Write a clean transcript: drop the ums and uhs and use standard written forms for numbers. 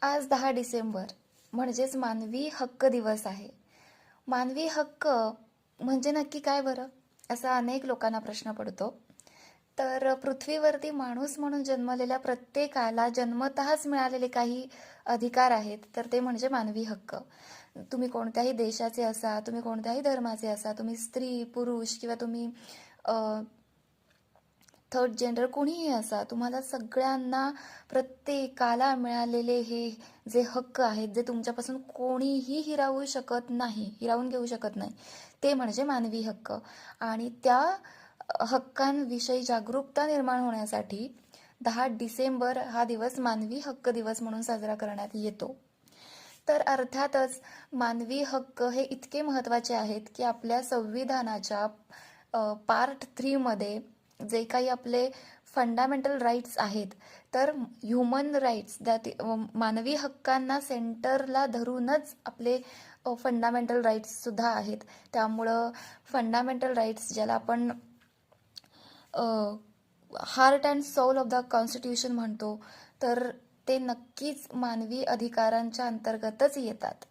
आज 10 डिसेंबर म्हणजेच मानवी हक्क दिवस आहे. मानवी हक्क म्हणजे नक्की काय बरं? असा अनेक लोकांना प्रश्न पडतो. तर पृथ्वीवरती माणूस म्हणून जन्मलेल्या प्रत्येकाला जन्मतःच मिळालेले काही अधिकार आहेत, तर ते म्हणजे मानवी हक्क. तुम्ही कोणत्याही देशाचे असा, तुम्ही कोणत्याही धर्माचे असा, तुम्ही स्त्री, पुरुष किंवा तुम्ही थर्ड जेंडर कोणीही असा, तुम्हाला सगळ्यांना प्रत्येकाला मिळालेले हे जे हक्क आहेत, जे तुमच्यापासून कोणीही हिरावून घेऊ शकत नाही, ते म्हणजे मानवी हक्क. आणि त्या हक्कांविषयी जागरूकता निर्माण होण्यासाठी 10 डिसेंबर हा दिवस मानवी हक्क दिवस म्हणून साजरा करण्यात येतो. तर अर्थातच मानवी हक्क हे इतके महत्त्वाचे आहेत की आपल्या संविधानाच्या पार्ट 3 मध्ये जे काही आपले फंडामेंटल राईट्स आहेत, तर ह्युमन राईट्स मानवी हक्कांना सेंटरला धरूनच आपले फंडामेंटल राईट्स सुद्धा आहेत. त्यामुळं फंडामेंटल राईट्स ज्याला आपण heart and soul of the constitution म्हणतो, तर ते नक्कीच मानवी अधिकारांच्या अंतर्गतच येतात.